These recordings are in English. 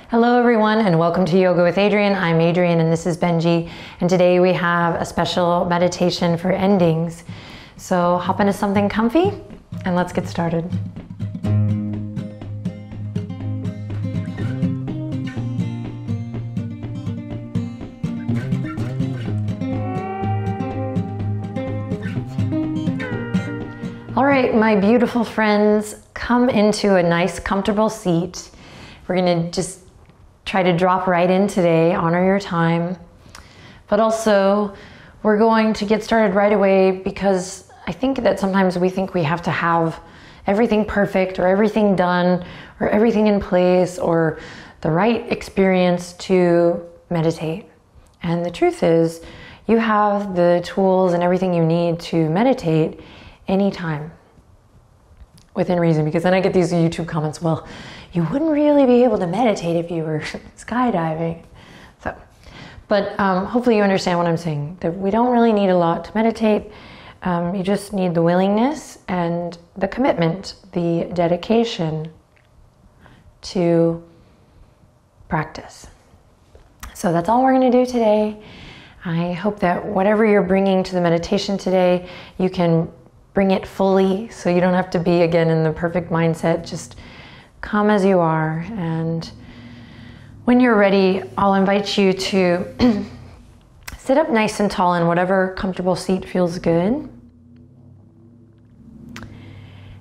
Hello everyone and welcome to Yoga with Adriene. I'm Adriene and this is Benji, and today we have a special meditation for endings. So hop into something comfy and let's get started. All right, my beautiful friends, come into a nice comfortable seat. We're gonna just try to drop right in today, honor your time. But also, we're going to get started right away because I think that sometimes we think we have to have everything perfect or everything done or everything in place or the right experience to meditate. And the truth is, you have the tools and everything you need to meditate anytime within reason, because then I get these YouTube comments, well, you wouldn't really be able to meditate if you were skydiving. But hopefully you understand what I'm saying, that we don't really need a lot to meditate. You just need the willingness and the commitment, the dedication to practice. So that's all we're going to do today. I hope that whatever you're bringing to the meditation today, you can bring it fully, so you don't have to be again in the perfect mindset. Just come as you are, and when you're ready, I'll invite you to sit up nice and tall in whatever comfortable seat feels good.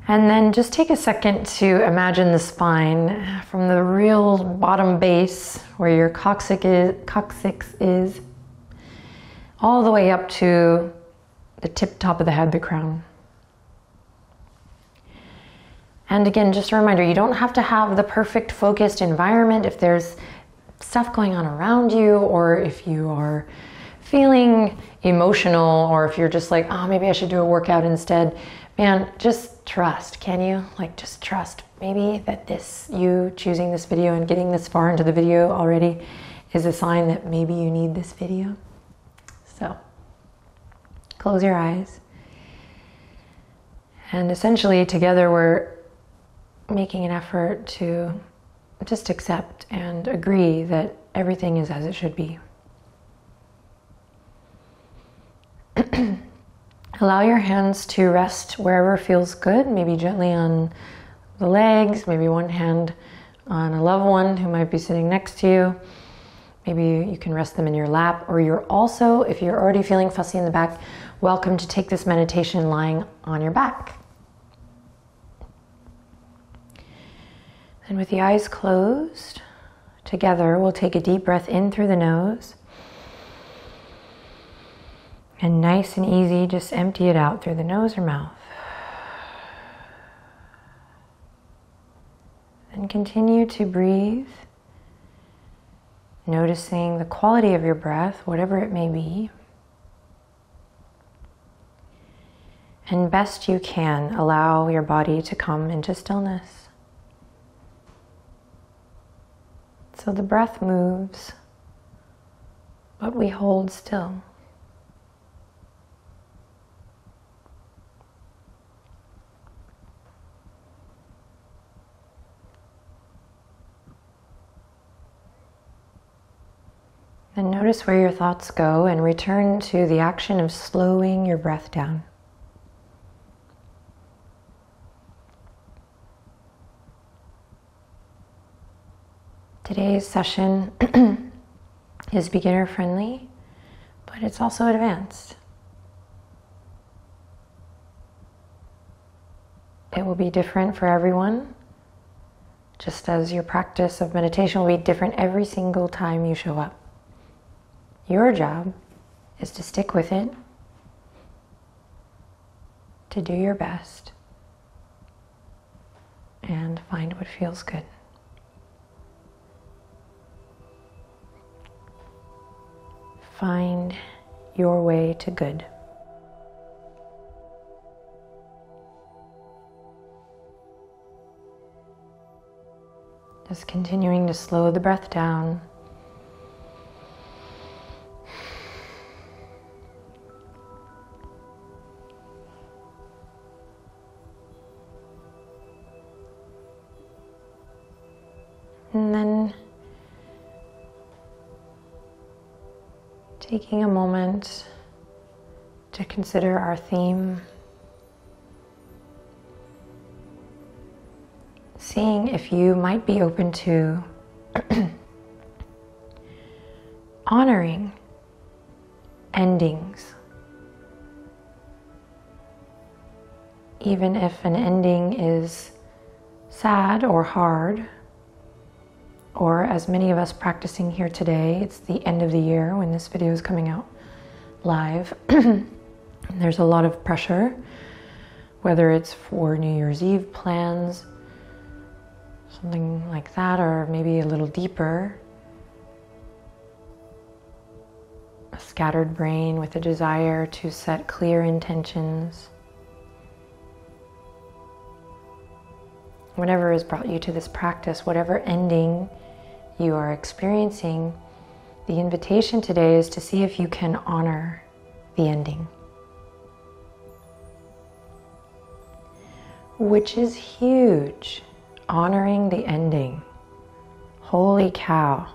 And then just take a second to imagine the spine from the real bottom base where your coccyx is all the way up to the top of the head, the crown. And again, just a reminder, you don't have to have the perfect focused environment. If there's stuff going on around you, or if you are feeling emotional, or if you're just like, oh, maybe I should do a workout instead, man, just trust, can you? Like, just trust maybe that you choosing this video and getting this far into the video already is a sign that maybe you need this video. So close your eyes. And essentially together we're making an effort to just accept and agree that everything is as it should be. Allow your hands to rest wherever feels good, maybe gently on the legs, maybe one hand on a loved one who might be sitting next to you. Maybe you can rest them in your lap, or you're also, if you're already feeling fussy in the back, welcome to take this meditation lying on your back. And with the eyes closed, together we'll take a deep breath in through the nose. And nice and easy, just empty it out through the nose or mouth. And continue to breathe, noticing the quality of your breath, whatever it may be. And best you can, allow your body to come into stillness. So the breath moves, but we hold still. Then notice where your thoughts go and return to the action of slowing your breath down. Today's session is beginner friendly, but it's also advanced. It will be different for everyone, just as your practice of meditation will be different every single time you show up. Your job is to stick with it, to do your best, and find what feels good. Find your way to good. Just continuing to slow the breath down. And then Taking a moment to consider our theme. Seeing if you might be open to honoring endings. Even if an ending is sad or hard, or as many of us practicing here today, it's the end of the year when this video is coming out live. There's a lot of pressure, whether it's for New Year's Eve plans, something like that, or maybe a little deeper. A scattered brain with a desire to set clear intentions. Whatever has brought you to this practice, whatever ending you are experiencing, the invitation today is to see if you can honor the ending. Which is huge. Honoring the ending. Holy cow.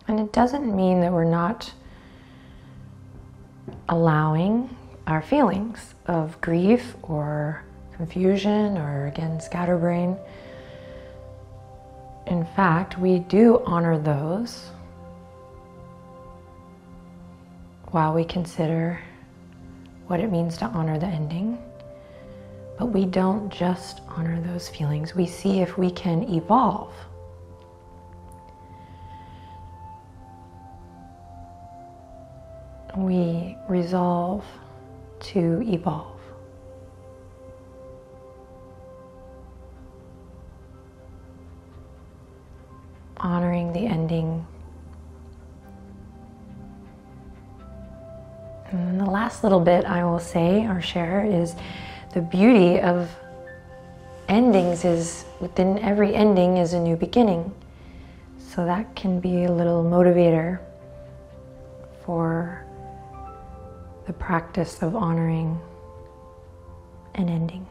And it doesn't mean that we're not allowing our feelings of grief or confusion or, again, scatterbrain. In fact, we do honor those while we consider what it means to honor the ending. But we don't just honor those feelings. We see if we can evolve. We resolve to evolve. Honoring the ending. And the last little bit I will say or share is the beauty of endings is within every ending is a new beginning. So that can be a little motivator for the practice of honoring an ending.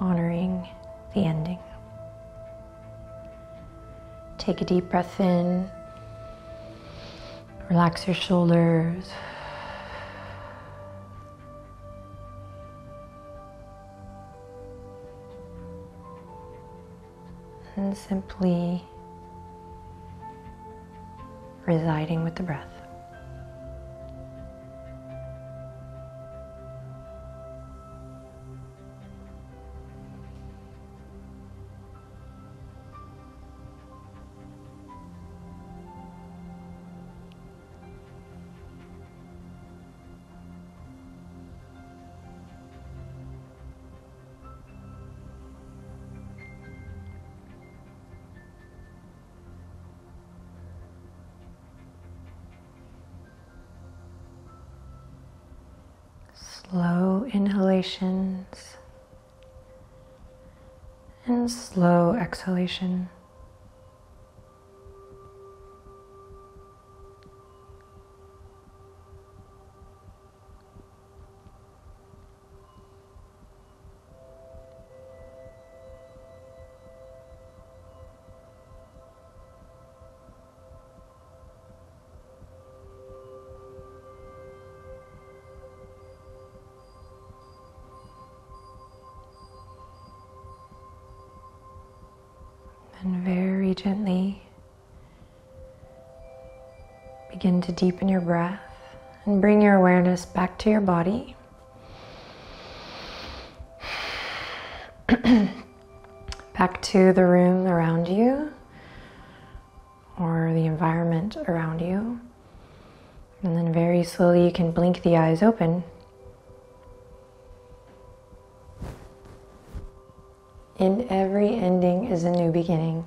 Honoring the ending. Take a deep breath in. Relax your shoulders. And simply residing with the breath. Slow inhalations and slow exhalation. And very gently begin to deepen your breath and bring your awareness back to your body. Back to the room around you or the environment around you. And then very slowly you can blink the eyes open. In every ending is a new beginning.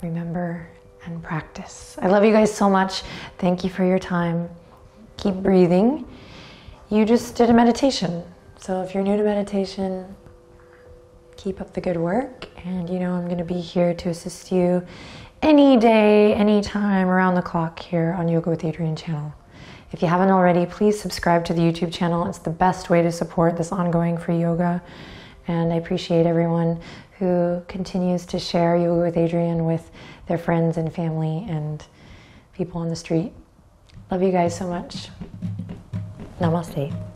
Remember and practice. I love you guys so much. Thank you for your time. Keep breathing. You just did a meditation. So if you're new to meditation, keep up the good work. And you know I'm going to be here to assist you any day, anytime, around the clock here on Yoga with Adriene channel. If you haven't already, please subscribe to the YouTube channel. It's the best way to support this ongoing free yoga. And I appreciate everyone who continues to share Yoga with Adriene with their friends and family and people on the street. Love you guys so much. Namaste.